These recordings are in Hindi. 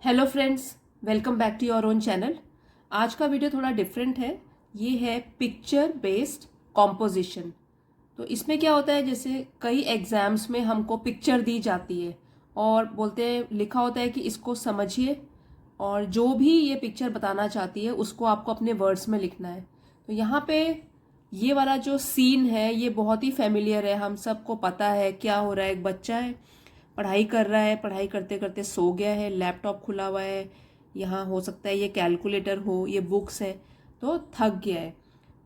Hello friends, welcome back to your own channel. आज का वीडियो थोड़ा डिफरेंट है। ये है पिक्चर बेस्ड कॉम्पोजिशन। तो इसमें क्या होता है, जैसे कई एग्जाम्स में हमको पिक्चर दी जाती है और बोलते हैं, लिखा होता है कि इसको समझिए और जो भी ये पिक्चर बताना चाहती है उसको आपको अपने वर्ड्स में लिखना है। तो यहाँ पे ये वाला जो सीन है ये बहुत ही फेमिलियर है, हम सबको पता है क्या हो रहा है। एक बच्चा है, पढ़ाई कर रहा है, पढ़ाई करते करते सो गया है, लैपटॉप खुला हुआ है, यहाँ हो सकता है ये कैलकुलेटर हो, ये बुक्स है, तो थक गया है।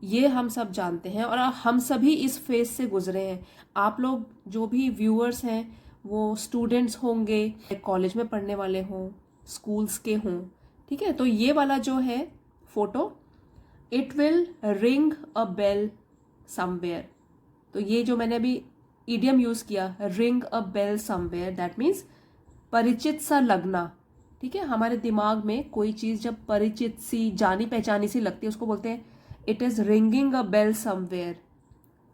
ये हम सब जानते हैं और हम सभी इस फेज से गुजरे हैं। आप लोग जो भी व्यूअर्स हैं वो स्टूडेंट्स होंगे, कॉलेज में पढ़ने वाले हों, स्कूल्स के हों, ठीक है। तो ये वाला जो है photo, it will ring a bell somewhere. तो ये जो मैंने अभी इडियम यूज किया, ring a bell somewhere, that means परिचित सा लगना। ठीक है, हमारे दिमाग में कोई चीज जब परिचित सी, जानी पहचानी सी लगती है उसको बोलते हैं it is ringing a bell somewhere.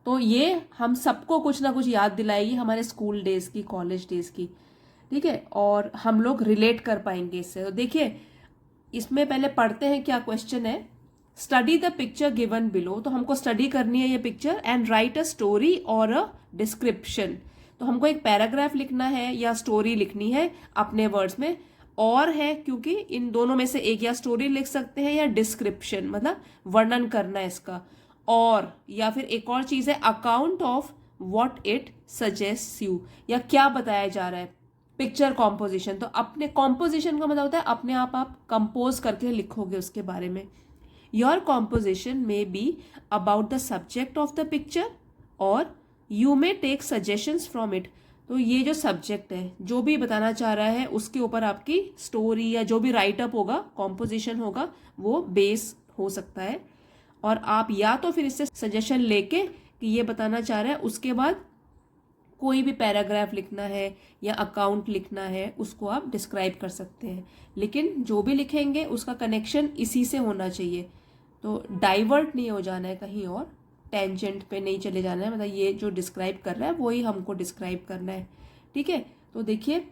तो ये हम सबको कुछ ना कुछ याद दिलाएगी हमारे स्कूल डेज की, कॉलेज डेज की। ठीक है, और हम लोग रिलेट कर पाएंगे इससे। तो देखिए, इसमें पहले पढ़ते हैं क्या क्वेश्चन है। Study the picture given below. तो हमको स्टडी करनी है ये picture and right a story और अ डिस्क्रिप्शन। तो हमको एक पैराग्राफ लिखना है या स्टोरी लिखनी है अपने वर्ड्स में, और है क्योंकि इन दोनों में से एक, या स्टोरी लिख सकते हैं या डिस्क्रिप्शन, मतलब वर्णन करना है इसका। और या फिर एक और चीज है account of what it suggest you, या क्या बताया जा रहा है। पिक्चर कॉम्पोजिशन, तो अपने कॉम्पोजिशन का मतलब होता है अपने आप कंपोज करके लिखोगे उसके बारे में। Your composition may be about the subject of the picture और you may take suggestions from it. तो ये जो सब्जेक्ट है, जो भी बताना चाह रहा है, उसके ऊपर आपकी स्टोरी या जो भी राइटअप होगा, कॉम्पोजिशन होगा, वो बेस हो सकता है। और आप या तो फिर इससे सजेशन लेके कि ये बताना चाह रहा है, उसके बाद कोई भी पैराग्राफ लिखना है या अकाउंट लिखना है, उसको आप डिस्क्राइब कर सकते हैं। लेकिन जो भी लिखेंगे उसका कनेक्शन इसी से होना चाहिए। तो डाइवर्ट नहीं हो जाना है कहीं और, टेंजेंट पे नहीं चले जाना है। मतलब ये जो डिस्क्राइब कर रहा है वही हमको डिस्क्राइब करना है। ठीक है, तो देखिए,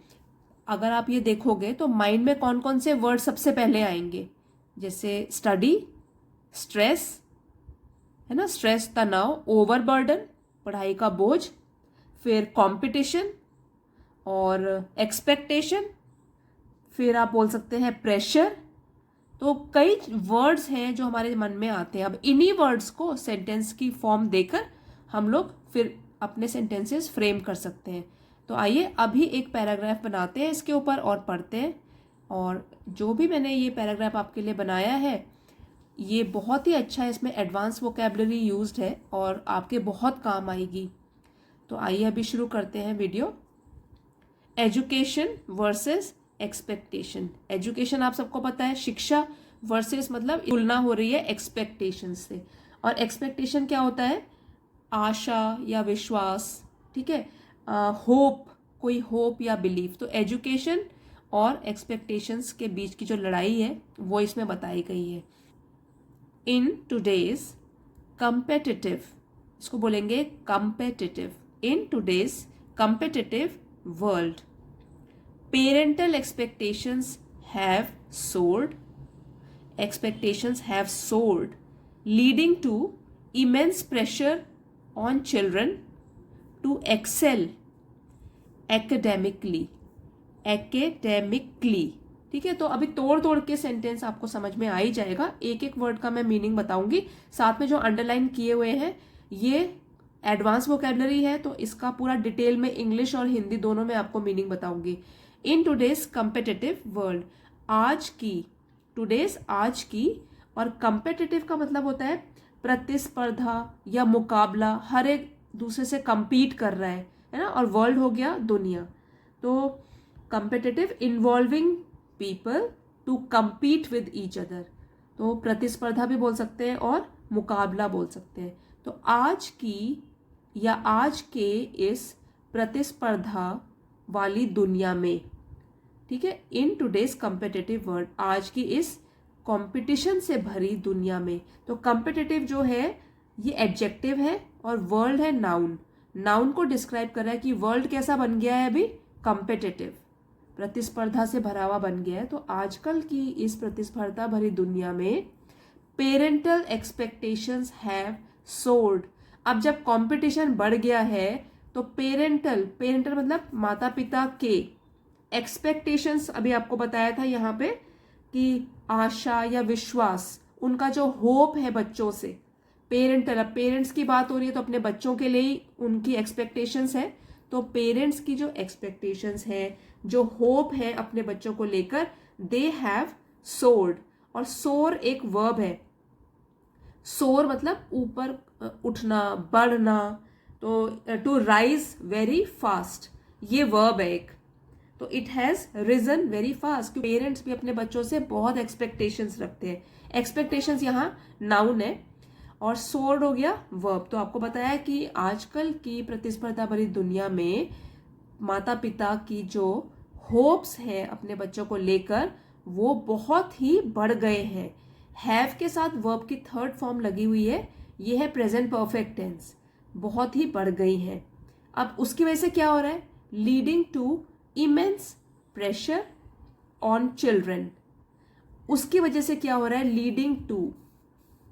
अगर आप ये देखोगे तो माइंड में कौन कौन से वर्ड सबसे पहले आएंगे, जैसे स्टडी, स्ट्रेस, है ना, स्ट्रेस तनाव, ओवरबर्डन पढ़ाई का बोझ, फिर कंपटीशन और एक्सपेक्टेशन, फिर आप बोल सकते हैं प्रेशर। तो कई वर्ड्स हैं जो हमारे मन में आते हैं। अब इन्हीं वर्ड्स को सेंटेंस की फॉर्म देकर हम लोग फिर अपने सेंटेंसेस फ्रेम कर सकते हैं। तो आइए अभी एक पैराग्राफ बनाते हैं इसके ऊपर और पढ़ते हैं। और जो भी मैंने ये पैराग्राफ आपके लिए बनाया है ये बहुत ही अच्छा है, इसमें एडवांस वोकेबलरी यूज्ड है और आपके बहुत काम आएगी। तो आइए अभी शुरू करते हैं video. Education versus expectation. Education आप सबको पता है, शिक्षा, वर्सेस मतलब तुलना हो रही है एक्सपेक्टेशन से। और एक्सपेक्टेशन क्या होता है, आशा या विश्वास। ठीक है, होप, कोई होप या बिलीफ। तो एजुकेशन और एक्सपेक्टेशंस के बीच की जो लड़ाई है वो इसमें बताई गई है। इन टूडेज कंपेटिटिव, इसको बोलेंगे competitive, in today's competitive world, parental expectations have soared, expectations have soared, leading to immense pressure on children to excel academically, academically। ठीक है, तो अभी तोड़ तोड़ के सेंटेंस आपको समझ में आ ही जाएगा। एक एक वर्ड का मैं मीनिंग बताऊंगी, साथ में जो अंडरलाइन किए हुए हैं ये एडवांस वोकेबलरी है, तो इसका पूरा डिटेल में इंग्लिश और हिंदी दोनों में आपको मीनिंग बताऊंगी। इन टूडेज कंपेटिटिव वर्ल्ड, आज की, टूडेज आज की, और कंपेटिटिव का मतलब होता है प्रतिस्पर्धा या मुकाबला, हर एक दूसरे से compete कर रहा है ना। और वर्ल्ड हो गया दुनिया। तो competitive involving people to compete with each other. तो प्रतिस्पर्धा भी बोल सकते हैं और मुकाबला बोल सकते हैं। तो आज की या आज के इस प्रतिस्पर्धा वाली दुनिया में, ठीक है, इन टूडेज कंपेटिटिव वर्ल्ड, आज की इस कंपटीशन से भरी दुनिया में। तो कंपेटिटिव जो है ये एडजेक्टिव है और वर्ल्ड है नाउन। नाउन को डिस्क्राइब कर रहा है कि वर्ल्ड कैसा बन गया है अभी, कंपेटिटिव, प्रतिस्पर्धा से भरा हुआ बन गया है। तो आजकल की इस प्रतिस्पर्धा भरी दुनिया में पेरेंटल एक्सपेक्टेशंस हैव सोर्ड। अब जब कंपटीशन बढ़ गया है तो पेरेंटल मतलब माता पिता के एक्सपेक्टेशंस, अभी आपको बताया था यहाँ पे कि आशा या विश्वास, उनका जो होप है बच्चों से, अब पेरेंट्स की बात हो रही है तो अपने बच्चों के लिए ही उनकी एक्सपेक्टेशंस है। तो पेरेंट्स की जो एक्सपेक्टेशंस है, जो होप है अपने बच्चों को लेकर, दे हैव सोर्ड। और सोर एक वर्ब है। सोर मतलब ऊपर उठना, बढ़ना। तो टू राइज वेरी फास्ट, ये वर्ब है एक। तो it has risen very fast. Parents भी अपने बच्चों से बहुत एक्सपेक्टेशंस रखते हैं। एक्सपेक्टेशंस यहाँ नाउन है और सोर्ड हो गया वर्ब। तो आपको बताया कि आजकल की प्रतिस्पर्धा भरी दुनिया में माता पिता की जो होप्स है अपने बच्चों को लेकर, वो बहुत ही बढ़ गए हैं। हैव के साथ वर्ब की थर्ड फॉर्म लगी हुई है, ये है प्रेजेंट परफेक्ट टेंस, बहुत ही बढ़ गई है। अब उसकी वजह से क्या हो रहा है? Leading to immense pressure on children. उसकी वजह से क्या हो रहा है? लीडिंग टू,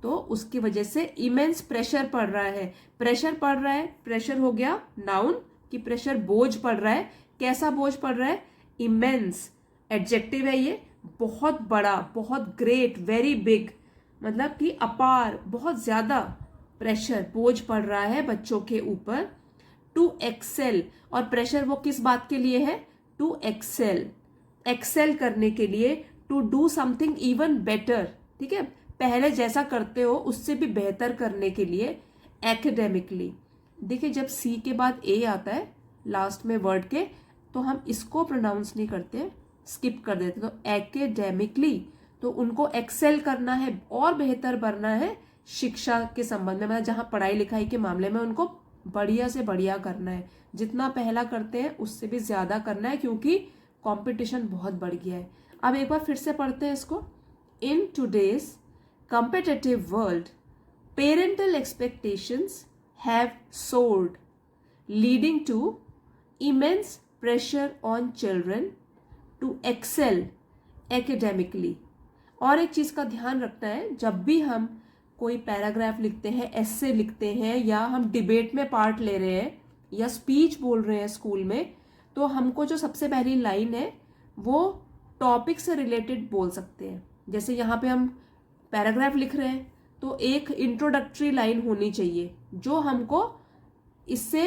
तो उसकी वजह से इमेंस प्रेशर पड़ रहा है। प्रेशर पड़ रहा है, प्रेशर हो गया नाउन कि प्रेशर बोझ पड़ रहा है। कैसा बोझ पड़ रहा है? इमेंस एडजेक्टिव है ये, बहुत बड़ा, बहुत ग्रेट, वेरी बिग, मतलब कि अपार, बहुत ज्यादा प्रेशर, बोझ पड़ रहा है बच्चों के ऊपर। टू एक्सेल, और प्रेशर वो किस बात के लिए है? टू एक्सेल, एक्सेल करने के लिए, to do something even better, ठीक है, पहले जैसा करते हो उससे भी बेहतर करने के लिए। एकेडेमिकली, देखिए जब सी के बाद ए आता है लास्ट में वर्ड के, तो हम इसको प्रोनाउंस नहीं करते, स्किप कर देते। तो एकेडेमिकली, तो उनको एक्सेल करना है और बेहतर बनना है शिक्षा के संबंध में, मतलब जहाँ पढ़ाई लिखाई के मामले में उनको बढ़िया से बढ़िया करना है। जितना पहला करते हैं उससे भी ज्यादा करना है, क्योंकि कंपटीशन बहुत बढ़ गया है। अब एक बार फिर से पढ़ते हैं इसको। In today's competitive world, parental expectations have soared, leading to immense pressure on children to excel academically। और एक चीज का ध्यान रखना है, जब भी हम कोई पैराग्राफ लिखते हैं, एस्से लिखते हैं, या हम डिबेट में पार्ट ले रहे हैं या स्पीच बोल रहे हैं स्कूल में, तो हमको जो सबसे पहली लाइन है वो टॉपिक से रिलेटेड बोल सकते हैं। जैसे यहाँ पे हम पैराग्राफ लिख रहे हैं तो एक इंट्रोडक्टरी लाइन होनी चाहिए जो हमको इससे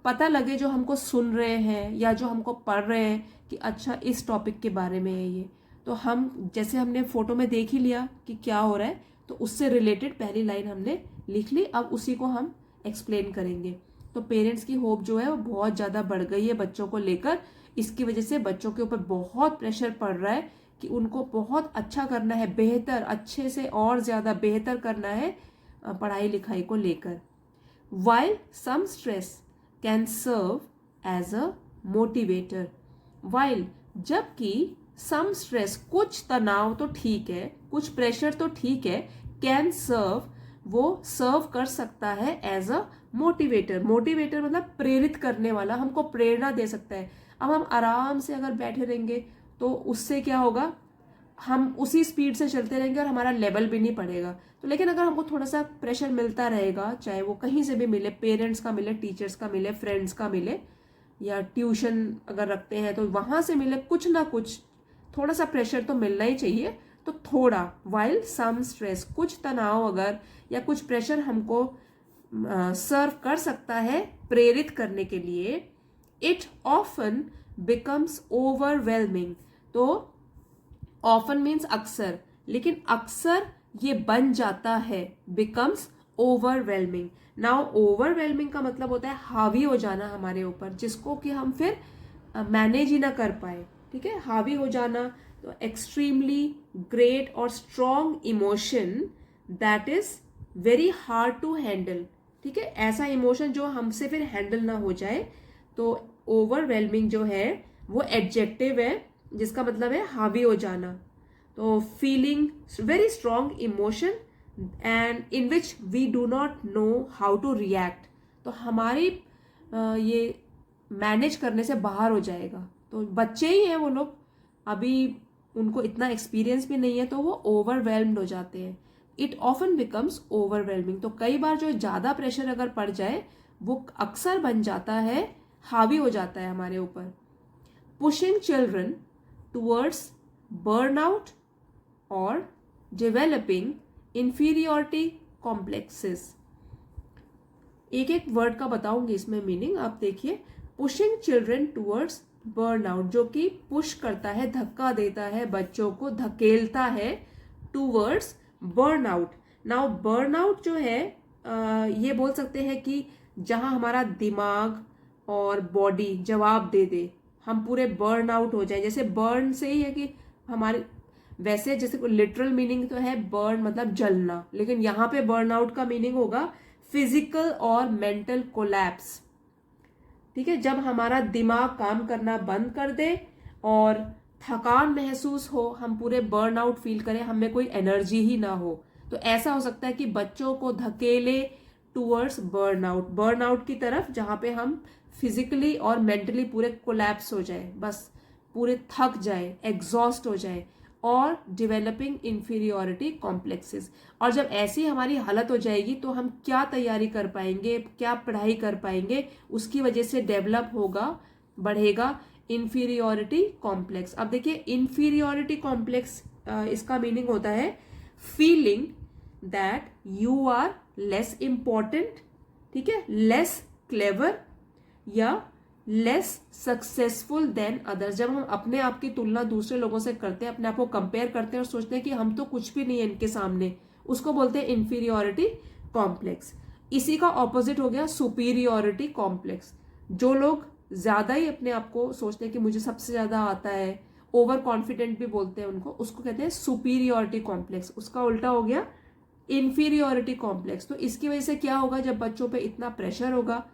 पता लगे, जो हमको सुन रहे हैं या जो हमको पढ़ रहे हैं, कि अच्छा इस टॉपिक के बारे में है ये। तो हम जैसे हमने फोटो में देख ही लिया कि क्या हो रहा है, तो उससे रिलेटेड पहली लाइन हमने लिख ली। अब उसी को हम एक्सप्लेन करेंगे। तो पेरेंट्स की होप जो है वो बहुत ज़्यादा बढ़ गई है बच्चों को लेकर। इसकी वजह से बच्चों के ऊपर बहुत प्रेशर पड़ रहा है कि उनको बहुत अच्छा करना है, बेहतर, अच्छे से और ज़्यादा बेहतर करना है पढ़ाई लिखाई को लेकर। While some stress can serve as a motivator. While, जबकि सम स्ट्रेस, कुछ तनाव तो ठीक है, कुछ प्रेशर तो ठीक है, कैन सर्व, वो सर्व कर सकता है एज अ मोटिवेटर। मोटिवेटर मतलब प्रेरित करने वाला, हमको प्रेरणा दे सकता है। अब हम आराम से अगर बैठे रहेंगे तो उससे क्या होगा? हम उसी स्पीड से चलते रहेंगे और हमारा लेवल भी नहीं पड़ेगा। तो लेकिन अगर हमको थोड़ा सा प्रेशर मिलता रहेगा, चाहे वो कहीं से भी मिले, पेरेंट्स का मिले, टीचर्स का मिले, फ्रेंड्स का मिले, या ट्यूशन अगर रखते हैं तो वहां से मिले, कुछ ना कुछ थोड़ा सा प्रेशर तो मिलना ही चाहिए। तो थोड़ा, वाइल सम स्ट्रेस, कुछ तनाव अगर या कुछ प्रेशर हमको सर्व कर सकता है प्रेरित करने के लिए, इट ऑफन बिकम्स ओवरवेलमिंग। तो ऑफन मीन्स अक्सर, लेकिन अक्सर ये बन जाता है, बिकम्स ओवरवेलमिंग। नाउ ओवरवेलमिंग का मतलब होता है हावी हो जाना हमारे ऊपर, जिसको कि हम फिर मैनेज ही ना कर पाए, ठीक है, हावी हो जाना। तो एक्सट्रीमली ग्रेट और strong emotion that is very hard to handle, ठीक है, ऐसा इमोशन जो हमसे फिर हैंडल ना हो जाए। तो ओवरवेलमिंग जो है वो एडजेक्टिव है जिसका मतलब है हावी हो जाना। तो feeling very strong emotion and in which we do not know how to react. तो हमारी ये मैनेज करने से बाहर हो जाएगा, तो बच्चे ही हैं वो लोग, अभी उनको इतना एक्सपीरियंस भी नहीं है, तो वो ओवरवेल्म्ड हो जाते हैं। It often becomes overwhelming. तो कई बार जो ज़्यादा प्रेशर अगर पड़ जाए वो अक्सर बन जाता है, हावी हो जाता है हमारे ऊपर। पुशिंग चिल्ड्रन टूवर्ड्स बर्नआउट और डेवलपिंग इंफीरियोरिटी कॉम्प्लेक्सेस। एक एक वर्ड का बताऊंगी इसमें मीनिंग, आप देखिए। पुशिंग चिल्ड्रन टूवर्ड्स बर्नआउट, जो कि पुश करता है, धक्का देता है, बच्चों को धकेलता है टूवर्ड्स बर्नआउट। नाउ बर्नआउट जो है ये बोल सकते हैं कि जहां हमारा दिमाग और बॉडी जवाब दे दे, हम पूरे बर्न आउट हो जाए। जैसे बर्न से ही है कि हमारे, वैसे जैसे लिटरल मीनिंग तो है बर्न मतलब जलना, लेकिन यहाँ पे बर्न आउट का मीनिंग होगा फिजिकल और मेंटल कोलैप्स। ठीक है, जब हमारा दिमाग काम करना बंद कर दे और थकान महसूस हो, हम पूरे बर्न आउट फील करें, हमें कोई एनर्जी ही ना हो, तो ऐसा हो सकता है कि बच्चों को धकेले टूवर्ड्स बर्नआउट, बर्नआउट की तरफ, जहां पे हम फिजिकली और मेंटली पूरे कोलैप्स हो जाए, बस पूरे थक जाए, एग्जॉस्ट हो जाए। और डेवलपिंग इंफीरियोरिटी कॉम्प्लेक्सेस, और जब ऐसी हमारी हालत हो जाएगी तो हम क्या तैयारी कर पाएंगे, क्या पढ़ाई कर पाएंगे, उसकी वजह से डेवलप होगा, बढ़ेगा इंफीरियोरिटी कॉम्प्लेक्स। अब देखिए इंफीरियोरिटी कॉम्प्लेक्स, इसका मीनिंग होता है feeling that you are less important, ठीक है, लेस क्लेवर या लेस सक्सेसफुल देन अदर्स। जब हम अपने आप की तुलना दूसरे लोगों से करते हैं, अपने आप को कंपेयर करते हैं और सोचते हैं कि हम तो कुछ भी नहीं है इनके सामने, उसको बोलते हैं इंफीरियोरिटी कॉम्प्लेक्स। इसी का ऑपोजिट हो गया सुपीरियोरिटी कॉम्प्लेक्स। जो लोग ज्यादा ही अपने आप को सोचते हैं कि मुझे सबसे ज्यादा आता है, ओवर कॉन्फिडेंट भी बोलते हैं उनको, उसको कहते हैं सुपीरियोरिटी कॉम्प्लेक्स। उसका उल्टा हो गया इंफीरियोरिटी कॉम्प्लेक्स। तो इसकी वजह से क्या होगा, जब बच्चों पे इतना प्रेशर होगा,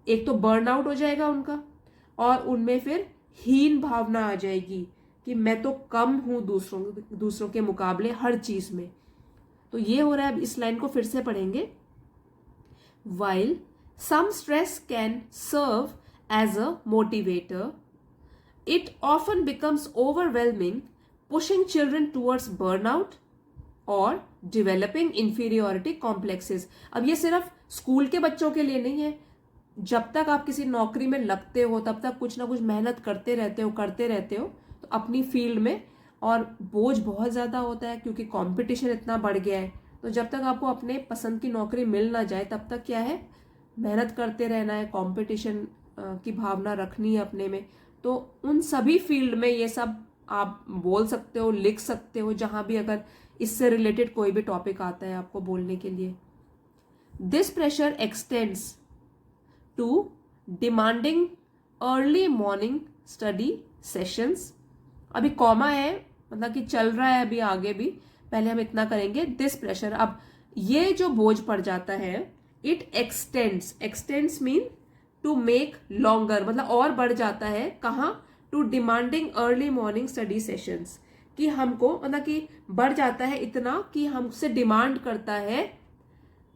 एक तो बर्नआउट हो जाएगा उनका, और उनमें फिर हीन भावना आ जाएगी कि मैं तो कम हूं दूसरों के मुकाबले हर चीज में। तो ये हो रहा है। अब इस लाइन को फिर से पढ़ेंगे। While some stress can serve as a motivator, it often becomes overwhelming, pushing children towards burnout और डेवलपिंग इंफीरियोरिटी कॉम्प्लेक्सेस। अब ये सिर्फ स्कूल के बच्चों के लिए नहीं है, जब तक आप किसी नौकरी में लगते हो तब तक कुछ ना कुछ मेहनत करते रहते हो तो अपनी फील्ड में, और बोझ बहुत ज़्यादा होता है क्योंकि कंपटीशन इतना बढ़ गया है। तो जब तक आपको अपने पसंद की नौकरी मिल ना जाए तब तक क्या है, मेहनत करते रहना है, कंपटीशन की भावना रखनी है अपने में। तो उन सभी फील्ड में ये सब आप बोल सकते हो, लिख सकते हो, जहां भी अगर इससे रिलेटेड कोई भी टॉपिक आता है आपको बोलने के लिए। This pressure extends to demanding early morning study sessions. अभी कॉमा है, मतलब कि चल रहा है अभी आगे भी, पहले हम इतना करेंगे। दिस प्रेशर, अब ये जो बोझ पड़ जाता है, it extends mean to make longer, मतलब और बढ़ जाता है। कहाँ? To demanding early morning study sessions, कि हमको मतलब कि बढ़ जाता है इतना कि हमसे डिमांड करता है,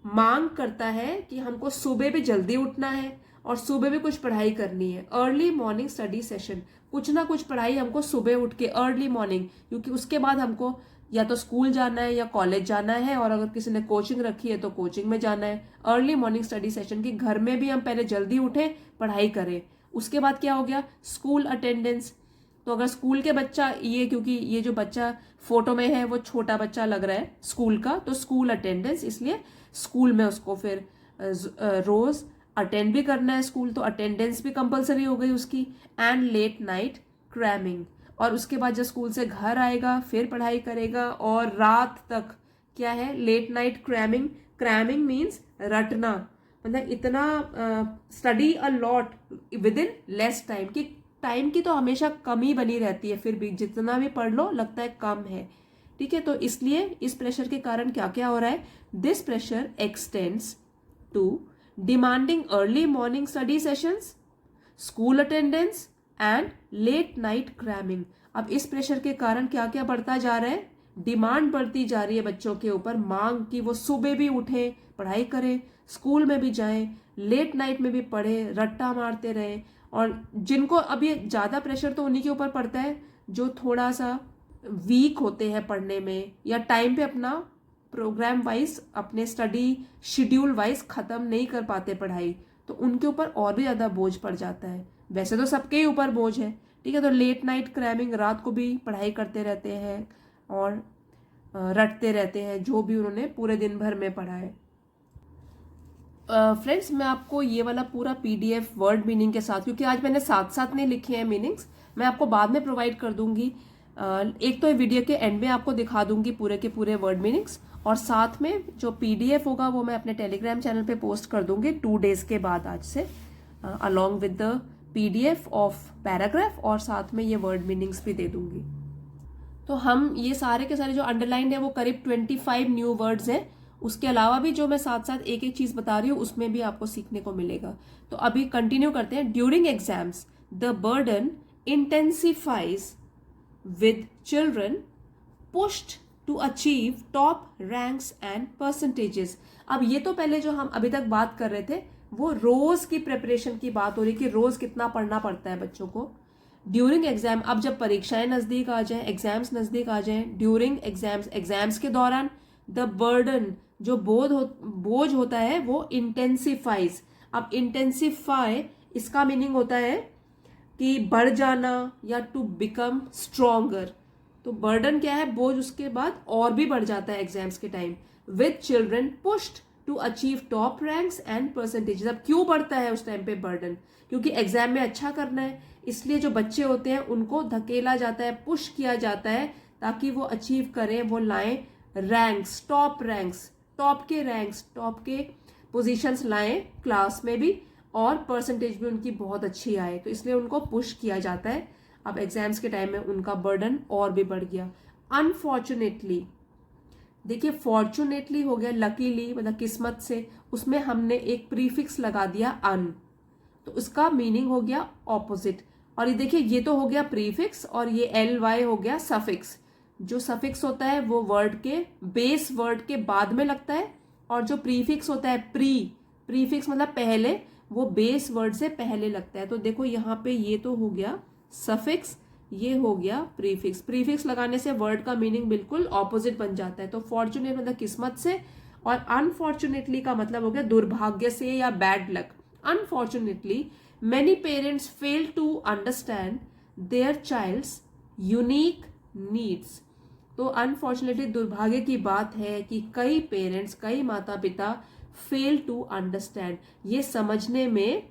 मांग करता है कि हमको सुबह भी जल्दी उठना है और सुबह भी कुछ पढ़ाई करनी है। अर्ली मॉर्निंग स्टडी सेशन, कुछ ना कुछ पढ़ाई हमको सुबह उठ के अर्ली मॉर्निंग, क्योंकि उसके बाद हमको या तो स्कूल जाना है या कॉलेज जाना है, और अगर किसी ने कोचिंग रखी है तो कोचिंग में जाना है। अर्ली मॉर्निंग स्टडी सेशन की घर में भी हम पहले जल्दी उठे, पढ़ाई करें। उसके बाद क्या हो गया, स्कूल अटेंडेंस। तो अगर स्कूल के बच्चा, ये क्योंकि ये जो बच्चा फोटो में है वो छोटा बच्चा लग रहा है स्कूल का, तो स्कूल अटेंडेंस, इसलिए स्कूल में उसको फिर रोज अटेंड भी करना है स्कूल, तो अटेंडेंस भी कंपलसरी हो गई उसकी। एंड लेट नाइट क्रैमिंग, और उसके बाद जब स्कूल से घर आएगा फिर पढ़ाई करेगा, और रात तक क्या है, late night cramming. Cramming means रटना, मतलब इतना study a lot within less time, कि टाइम की तो हमेशा कमी बनी रहती है, फिर भी जितना भी पढ़ लो लगता है कम है। ठीक है, तो इसलिए इस प्रेशर के कारण क्या क्या हो रहा है, this pressure extends to demanding early morning study sessions, school attendance and late night cramming. अब इस प्रेशर के कारण क्या क्या बढ़ता जा रहा है, डिमांड बढ़ती जा रही है बच्चों के ऊपर, मांग की वो सुबह भी उठे, पढ़ाई करें, स्कूल में भी जाएं, लेट नाइट में भी पढ़े, रट्टा मारते रहें, और जिनको अब ये ज़्यादा प्रेशर तो उन्हीं के ऊपर पड़ता है जो थोड़ा सा वीक होते हैं पढ़ने में, या टाइम पे अपना प्रोग्राम वाइज अपने स्टडी शेड्यूल वाइज ख़त्म नहीं कर पाते पढ़ाई, तो उनके ऊपर और भी ज़्यादा बोझ पड़ जाता है। वैसे तो सबके ही ऊपर बोझ है, ठीक है। तो लेट नाइट क्रैमिंग, रात को भी पढ़ाई करते रहते हैं और रटते रहते हैं जो भी उन्होंने पूरे दिन भर में पढ़ा है। फ्रेंड्स, मैं आपको ये वाला पूरा पीडीएफ वर्ड मीनिंग के साथ, क्योंकि आज मैंने साथ साथ नहीं लिखे हैं मीनिंग्स, मैं आपको बाद में प्रोवाइड कर दूंगी। एक तो वीडियो के एंड में आपको दिखा दूंगी पूरे के पूरे वर्ड मीनिंग्स, और साथ में जो पीडीएफ होगा वो मैं अपने टेलीग्राम चैनल पे पोस्ट कर दूंगी 2 डेज के बाद आज से, along with the PDF of paragraph, और साथ में ये वर्ड मीनिंग्स भी दे दूंगी। तो हम ये सारे के सारे जो अंडरलाइंड है वो करीब 25 न्यू वर्ड्स हैं। उसके अलावा भी जो मैं साथ साथ एक एक चीज बता रही हूँ उसमें भी आपको सीखने को मिलेगा। तो अभी कंटिन्यू करते हैं। During exams the burden intensifies with children pushed to achieve top ranks and percentages. अब ये तो पहले जो हम अभी तक बात कर रहे थे वो रोज की प्रिपरेशन की बात हो रही कि रोज कितना पढ़ना पड़ता है बच्चों को ड्यूरिंग एग्जाम। अब जब परीक्षाएं नजदीक आ जाएं, एग्जाम्स नजदीक आ जाएं, ड्यूरिंग एग्जाम्स, एग्जाम्स के दौरान द बर्डन जो बोझ होता है वो इंटेंसिफाइज। अब इंटेंसिफाई इसका मीनिंग होता है कि बढ़ जाना या टू बिकम स्ट्रोंगर। तो बर्डन क्या है, बोझ उसके बाद और भी बढ़ जाता है एग्जाम्स के time. With children pushed to achieve top ranks and percentages. अब क्यों बढ़ता है उस टाइम पे बर्डन, क्योंकि एग्जाम में अच्छा करना है, इसलिए जो बच्चे होते हैं उनको धकेला जाता है, पुश किया जाता है ताकि वो अचीव करें, वो लाएं रैंक्स, टॉप के पोजीशंस लाएं क्लास में भी, और परसेंटेज भी उनकी बहुत अच्छी आए, तो इसलिए उनको पुश किया जाता है। अब एग्जाम्स के टाइम में उनका बर्डन और भी बढ़ गया। अनफॉर्चुनेटली, देखिए फॉर्चुनेटली हो गया लकीली, मतलब किस्मत से, उसमें हमने एक प्रीफिक्स लगा दिया अन, तो उसका मीनिंग हो गया ऑपोजिट। और ये देखिए ये तो हो गया प्रीफिक्स, और ये ly हो गया सफिक्स। जो सफिक्स होता है वो वर्ड के बेस वर्ड के बाद में लगता है, और जो प्रीफिक्स होता है प्रीफिक्स मतलब पहले, वो बेस वर्ड से पहले लगता है। तो देखो यहाँ पे ये तो हो गया सफिक्स, ये हो गया प्रीफिक्स लगाने से वर्ड का मीनिंग बिल्कुल ऑपोजिट बन जाता है। तो फॉर्चुनेट मतलब किस्मत से, और अनफॉर्चुनेटली का मतलब हो गया दुर्भाग्य से या bad luck. Unfortunately many parents fail to understand their child's unique needs. तो अनफॉर्चुनेटली दुर्भाग्य की बात है कि कई पेरेंट्स, कई माता पिता फेल टू अंडरस्टैंड, ये समझने में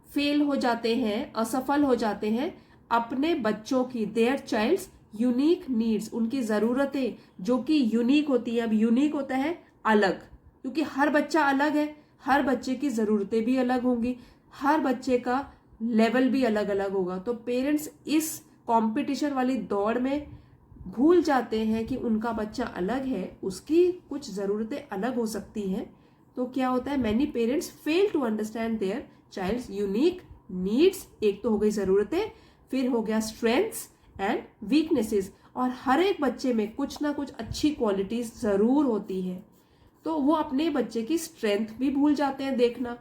फेल हो जाते हैं, असफल हो जाते हैं अपने बच्चों की, देयर चाइल्ड्स यूनिक नीड्स, उनकी ज़रूरतें जो कि यूनिक होती है। अब यूनिक होता है अलग, क्योंकि हर बच्चा अलग है, हर बच्चे की ज़रूरतें भी अलग होंगी, हर बच्चे का लेवल भी अलग अलग होगा। तो पेरेंट्स इस कंपटीशन वाली दौड़ में भूल जाते हैं कि उनका बच्चा अलग है, उसकी कुछ ज़रूरतें अलग हो सकती हैं। तो क्या होता है, many parents fail to understand their child's unique needs. एक तो हो गई ज़रूरतें, फिर हो गया स्ट्रेंथ्स एंड वीकनेसेस, और हर एक बच्चे में कुछ ना कुछ अच्छी क्वालिटीज ज़रूर होती है, तो वो अपने बच्चे की स्ट्रेंथ भी भूल जाते हैं देखना,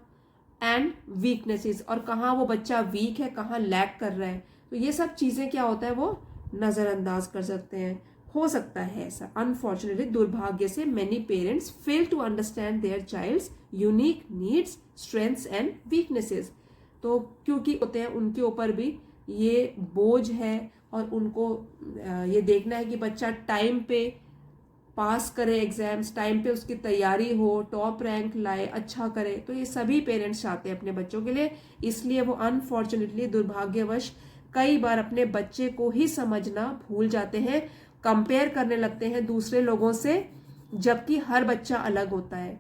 एंड वीकनेसेस, और कहाँ वो बच्चा वीक है, कहाँ लैक कर रहा है। तो ये सब चीज़ें क्या होता है वो नज़रअंदाज कर सकते हैं। हो सकता है ऐसा, अनफॉर्चुनेटली दुर्भाग्य से many parents fail to understand their child's unique needs, strengths and weaknesses. तो क्योंकि होते हैं उनके ऊपर भी ये बोझ है, और उनको ये देखना है कि बच्चा टाइम पे पास करे एग्जाम्स, टाइम पे उसकी तैयारी हो, टॉप रैंक लाए, अच्छा करे। तो ये सभी पेरेंट्स चाहते हैं अपने बच्चों के लिए, इसलिए वो अनफॉर्चुनेटली दुर्भाग्यवश कई बार अपने बच्चे को ही समझना भूल जाते हैं, कंपेयर करने लगते हैं दूसरे लोगों से, जबकि हर बच्चा अलग होता है।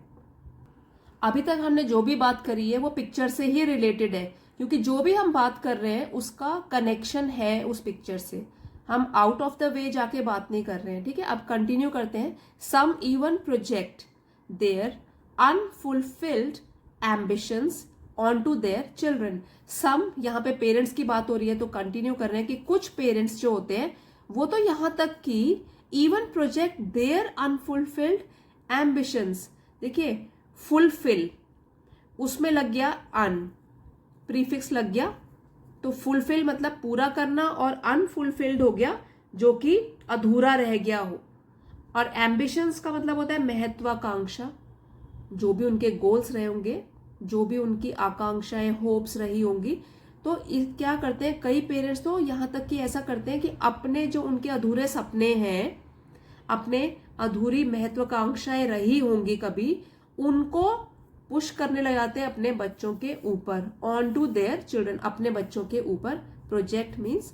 अभी तक हमने जो भी बात करी है वो पिक्चर से ही रिलेटेड है, क्योंकि जो भी हम बात कर रहे हैं उसका कनेक्शन है उस पिक्चर से, हम आउट ऑफ द वे जाके बात नहीं कर रहे हैं, ठीक है। अब कंटिन्यू करते हैं। Some even project their unfulfilled ambitions on to their children. Some, यहाँ पे पेरेंट्स की बात हो रही है तो कंटिन्यू कर रहे हैं कि कुछ पेरेंट्स जो होते हैं वो तो यहाँ तक कि even project their unfulfilled ambitions. देखिए फुलफिल, उसमें लग गया अन, प्रीफिक्स लग गया तो फुलफिल मतलब पूरा करना, और अनफुलफिल्ड हो गया जो कि अधूरा रह गया हो। और एम्बिशंस का मतलब होता है महत्वाकांक्षा, जो भी उनके गोल्स रहे होंगे, जो भी उनकी आकांक्षाएं होप्स रही होंगी। तो क्या करते हैं कई पेरेंट्स, तो यहाँ तक कि ऐसा करते हैं कि अपने जो उनके अधूरे सपने हैं, अपने अधूरी महत्वाकांक्षाएं रही होंगी कभी, उनको पुश करने लग जाते हैं अपने बच्चों के ऊपर, ऑन टू देयर चिल्ड्रन, अपने बच्चों के ऊपर। प्रोजेक्ट मीन्स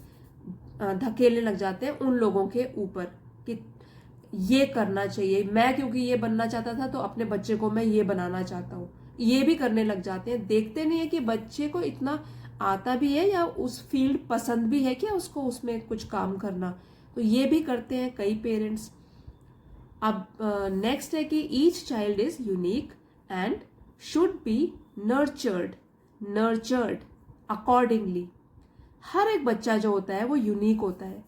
धकेलने लग जाते हैं उन लोगों के ऊपर कि ये करना चाहिए, मैं क्योंकि ये बनना चाहता था तो अपने बच्चे को मैं ये बनाना चाहता हूँ, ये भी करने लग जाते हैं। देखते नहीं है कि बच्चे को इतना आता भी है या उस फील्ड पसंद भी है क्या उसको, उसमें कुछ काम करना। तो ये भी करते हैं कई पेरेंट्स। अब नेक्स्ट है कि each child is unique and should be nurtured accordingly. हर एक बच्चा जो होता है वो यूनिक होता है,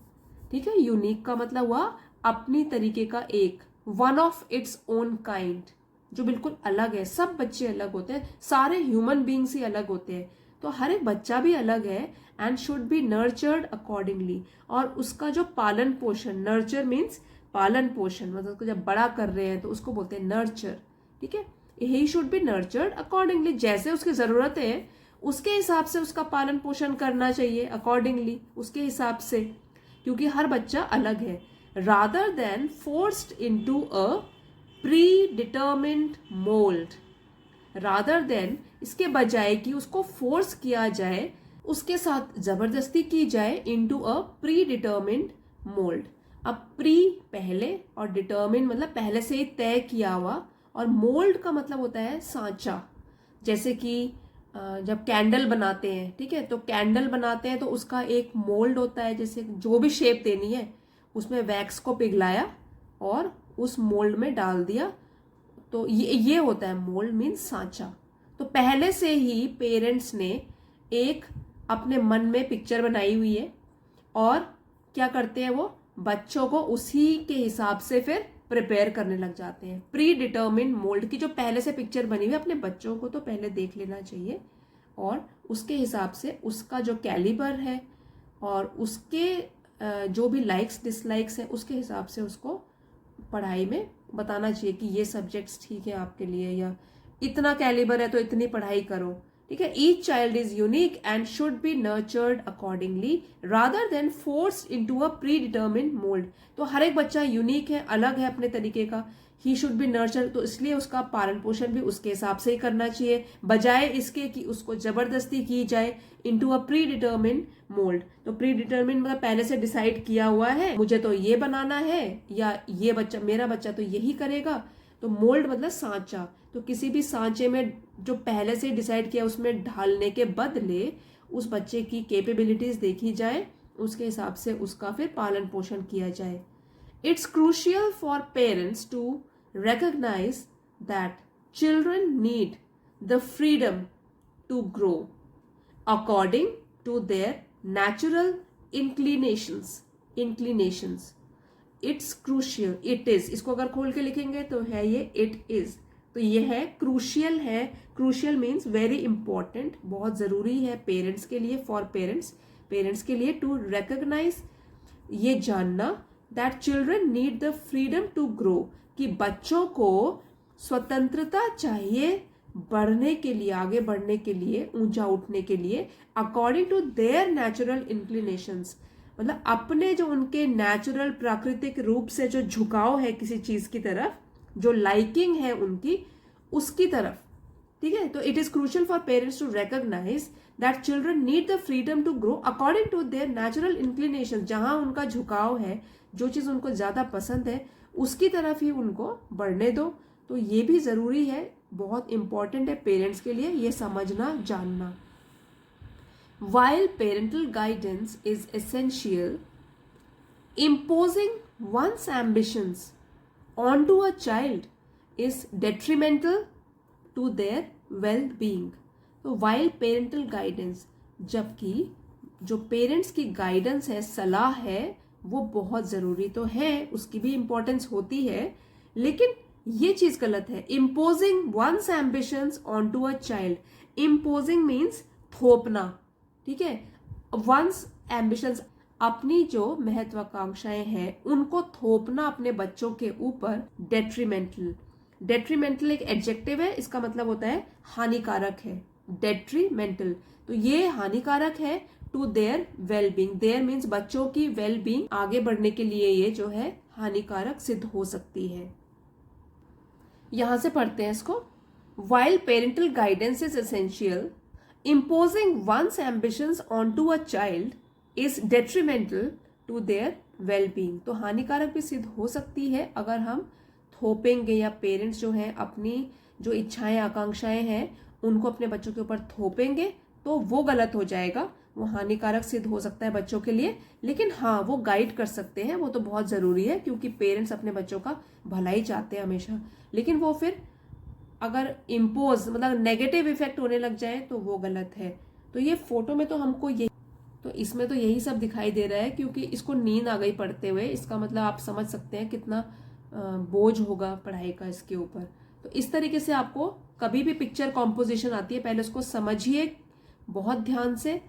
ठीक है। यूनिक का मतलब हुआ अपनी तरीके का, एक one of its own kind, जो बिल्कुल अलग है। सब बच्चे अलग होते हैं, सारे ह्यूमन बींग्स ही अलग होते हैं, तो हर एक बच्चा भी अलग है। And should be nurtured accordingly, और उसका जो पालन पोषण, नर्चर मीन्स पालन पोषण, मतलब उसको जब बड़ा कर रहे हैं तो उसको बोलते हैं नर्चर, ठीक है। He should be nurtured accordingly, जैसे उसकी जरूरत है उसके हिसाब से उसका पालन पोषण करना चाहिए, अकॉर्डिंगली, उसके हिसाब से, क्योंकि हर बच्चा अलग है। Rather than forced into a pre determined mould, rather than इसके बजाय कि उसको फोर्स किया जाए, उसके साथ जबरदस्ती की जाए, into a pre determined mould. अब प्री पहले और डिटर्मिन मतलब पहले से ही तय किया हुआ, और मोल्ड का मतलब होता है सांचा। जैसे कि जब कैंडल बनाते हैं, ठीक है, तो कैंडल बनाते हैं तो उसका एक मोल्ड होता है, जैसे जो भी शेप देनी है उसमें वैक्स को पिघलाया और उस मोल्ड में डाल दिया, तो ये होता है मोल्ड मीन्स सांचा। तो पहले से ही पेरेंट्स ने एक अपने मन में पिक्चर बनाई हुई है, और क्या करते हैं वो बच्चों को उसी के हिसाब से फिर प्रिपेयर करने लग जाते हैं। प्री डिटर्मिन मोल्ड की जो पहले से पिक्चर बनी हुई है, अपने बच्चों को तो पहले देख लेना चाहिए, और उसके हिसाब से उसका जो कैलिबर है और उसके जो भी लाइक्स डिसलाइक्स है उसके हिसाब से उसको पढ़ाई में बताना चाहिए कि ये सब्जेक्ट्स ठीक है आपके लिए, या इतना कैलिबर है तो इतनी पढ़ाई करो, ठीक है। Each child is unique and should be nurtured accordingly rather than forced into a pre determined mould. तो हर एक बच्चा यूनिक है, अलग है अपने तरीके का। ही शुड बी नर्चर्ड, तो इसलिए उसका पालन पोषण भी उसके हिसाब से ही करना चाहिए, बजाय इसके कि उसको जबरदस्ती की जाए into a pre determined mould. तो प्री डिटर्मिन्ड मतलब पहले से डिसाइड किया हुआ है, मुझे तो ये बनाना है, या ये बच्चा, मेरा बच्चा तो यही करेगा। तो मोल्ड मतलब सांचा, तो किसी भी सांचे में जो पहले से डिसाइड किया उसमें ढालने के बदले उस बच्चे की कैपेबिलिटीज देखी जाए, उसके हिसाब से उसका फिर पालन पोषण किया जाए। It's crucial for parents to recognize that children need the freedom to grow according to their natural inclinations. It's crucial, it is, इसको अगर खोल के लिखेंगे तो है ये it is, तो ये है क्रूशियल है। क्रूशियल मीन्स वेरी इंपॉर्टेंट, बहुत ज़रूरी है पेरेंट्स के लिए, फॉर पेरेंट्स के लिए, टू रिकग्नाइज, ये जानना, that children need the freedom to grow, कि बच्चों को स्वतंत्रता चाहिए बढ़ने के लिए, आगे बढ़ने के लिए, ऊंचा उठने के लिए, according to their natural inclinations, मतलब अपने जो उनके नेचुरल प्राकृतिक रूप से जो झुकाव है किसी चीज की तरफ, जो लाइकिंग है उनकी, उसकी तरफ, ठीक है। तो it is crucial for parents to recognise that children need the freedom to grow according to their natural inclination, जहां उनका झुकाव है, जो चीज उनको ज्यादा पसंद है उसकी तरफ ही उनको बढ़ने दो। तो ये भी जरूरी है, बहुत इंपॉर्टेंट है पेरेंट्स के लिए ये समझना, जानना। While parental guidance is essential, imposing one's ambitions onto a child is detrimental to their well-being. तो while parental guidance, जबकि जो पेरेंट्स की गाइडेंस है, सलाह है, वो बहुत ज़रूरी तो है, उसकी भी इम्पोर्टेंस होती है, लेकिन ये चीज़ गलत है। Imposing one's ambitions on to a child, imposing means थोपना, ठीक है। वंस एम्बिशंस, अपनी जो महत्वाकांक्षाएं हैं उनको थोपना अपने बच्चों के ऊपर डेट्रीमेंटल। डेट्रीमेंटल एक एडजेक्टिव है, इसका मतलब होता है हानिकारक है। डेट्रीमेंटल, तो ये हानिकारक है to their wellbeing. Their means बच्चों की वेलबींग, आगे बढ़ने के लिए ये जो है हानिकारक सिद्ध हो सकती है। यहां से पढ़ते हैं इसको। While parental guidance is essential, imposing one's ambitions onto a child is detrimental to their well-being। तो हानिकारक भी सिद्ध हो सकती है अगर हम थोपेंगे, या पेरेंट्स जो हैं अपनी जो इच्छाएं आकांक्षाएं हैं उनको अपने बच्चों के ऊपर थोपेंगे तो वो गलत हो जाएगा, वो हानिकारक सिद्ध हो सकता है बच्चों के लिए। लेकिन हाँ, वो गाइड कर सकते हैं, वो तो बहुत ज़रूरी है क्योंकि पेरेंट्स अपने बच्चों का भला ही चाहते हैं हमेशा। लेकिन वो फिर अगर इम्पोज मतलब नेगेटिव इफेक्ट होने लग जाए तो वो गलत है। तो ये फोटो में तो हमको यही, तो इसमें तो यही सब दिखाई दे रहा है क्योंकि इसको नींद आ गई पढ़ते हुए। इसका मतलब आप समझ सकते हैं कितना बोझ होगा पढ़ाई का इसके ऊपर। तो इस तरीके से आपको कभी भी पिक्चर कॉम्पोजिशन आती है, पहले उसको समझिए बहुत ध्यान से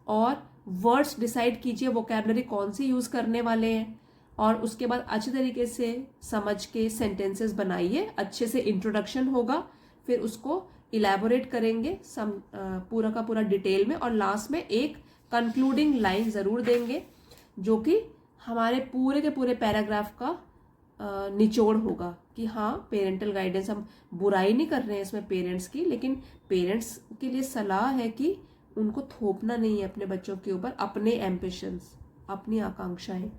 और वर्ड्स डिसाइड कीजिए वोकैबलरी कौन सी यूज़ करने वाले हैं, और उसके बाद अच्छे तरीके से समझ के सेंटेंसेस बनाइए। अच्छे से इंट्रोडक्शन होगा, फिर उसको इलेबोरेट करेंगे पूरा का पूरा डिटेल में, और लास्ट में एक कंक्लूडिंग लाइन ज़रूर देंगे जो कि हमारे पूरे के पूरे पैराग्राफ का निचोड़ होगा कि हाँ, पेरेंटल गाइडेंस, हम बुराई नहीं कर रहे हैं इसमें पेरेंट्स की, लेकिन पेरेंट्स के लिए सलाह है कि उनको थोपना नहीं है अपने बच्चों के ऊपर अपने एम्बिशंस, अपनी आकांक्षाएं।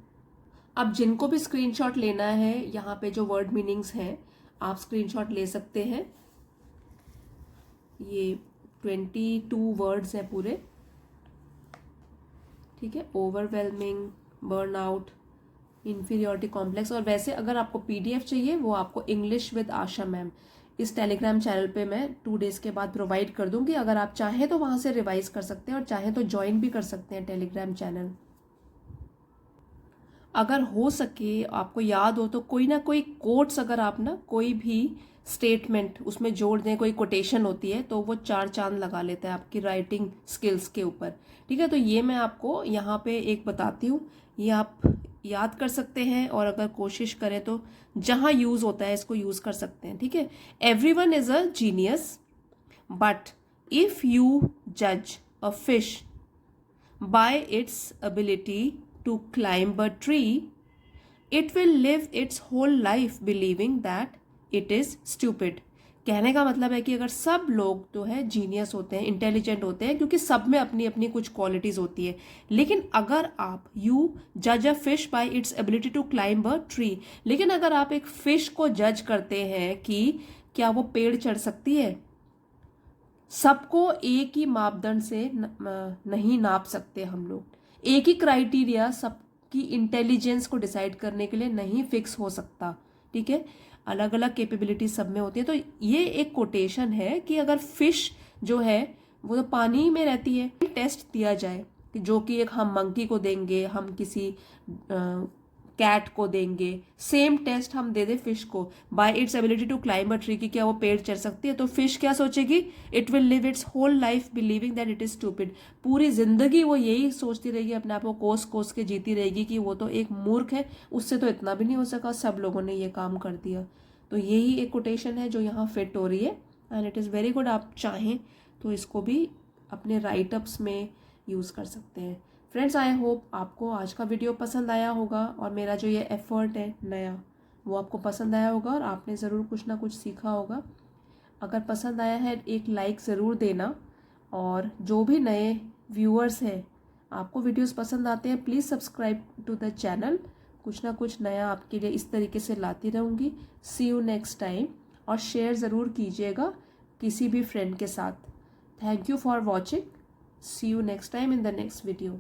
अब जिनको भी स्क्रीनशॉट लेना है, यहाँ पे जो वर्ड मीनिंग्स हैं आप स्क्रीनशॉट ले सकते हैं। ये 22 वर्ड्स हैं पूरे, ठीक है। Overwhelming, burnout, inferiority complex. और वैसे अगर आपको पीडीएफ चाहिए वो आपको इंग्लिश विद आशा मैम इस टेलीग्राम चैनल पे मैं 2 डेज के बाद प्रोवाइड कर दूंगी। अगर आप चाहें तो वहाँ से रिवाइज कर सकते हैं और चाहें तो ज्वाइन भी कर सकते हैं टेलीग्राम चैनल। अगर हो सके, आपको याद हो तो कोई ना कोई कोट्स, अगर आप ना कोई भी स्टेटमेंट उसमें जोड़ दें, कोई कोटेशन होती है तो वो 4 चांद लगा लेता है आपकी राइटिंग स्किल्स के ऊपर, ठीक है। तो ये मैं आपको यहाँ पे एक बताती हूँ, ये आप याद कर सकते हैं और अगर कोशिश करें तो जहाँ यूज़ होता है इसको यूज़ कर सकते हैं, ठीक है। Everyone is a genius, but if you जज a fish by its ability to climb a tree, it will live its whole life believing that it is stupid। कहने का मतलब है कि अगर सब लोग तो है जीनियस होते हैं, इंटेलिजेंट होते हैं, क्योंकि सब में अपनी अपनी कुछ क्वालिटीज होती है, लेकिन अगर आप यू जज a fish by its ability to climb a tree, लेकिन अगर आप एक फिश को जज करते हैं कि क्या वो पेड़ चढ़ सकती है, सबको एक ही मापदंड से नहीं नाप सकते हम लोग। एक ही क्राइटेरिया सबकी इंटेलिजेंस को डिसाइड करने के लिए नहीं फिक्स हो सकता, ठीक है। अलग अलग कैपेबिलिटी सब में होती है। तो ये एक कोटेशन है कि अगर फिश जो है वो तो पानी में रहती है, टेस्ट दिया जाए जो कि एक हम मंकी को देंगे, हम किसी कैट को देंगे, सेम टेस्ट हम दे दे फिश को by its ability to climb a tree कि क्या वो पेड़ चढ़ सकती है, तो फिश क्या सोचेगी, it will live its whole life believing that it is stupid. पूरी जिंदगी वो यही सोचती रहेगी, अपने आप को कोस कोस के जीती रहेगी कि वो तो एक मूर्ख है, उससे तो इतना भी नहीं हो सका, सब लोगों ने ये काम कर दिया। तो यही एक कोटेशन है जो यहाँ फिट हो रही है and it is very good. आप चाहें तो इसको भी अपने राइटअप्स में यूज़ कर सकते हैं। फ्रेंड्स, आई होप आपको आज का वीडियो पसंद आया होगा और मेरा जो ये एफर्ट है नया वो आपको पसंद आया होगा और आपने ज़रूर कुछ ना कुछ सीखा होगा। अगर पसंद आया है एक लाइक ज़रूर देना, और जो भी नए व्यूअर्स हैं आपको वीडियोस पसंद आते हैं please subscribe to the channel. कुछ ना कुछ नया आपके लिए इस तरीके से लाती रहूँगी। सी यू नेक्स्ट टाइम, और शेयर ज़रूर कीजिएगा किसी भी फ्रेंड के साथ। Thank you for watching. See you next time in the next video.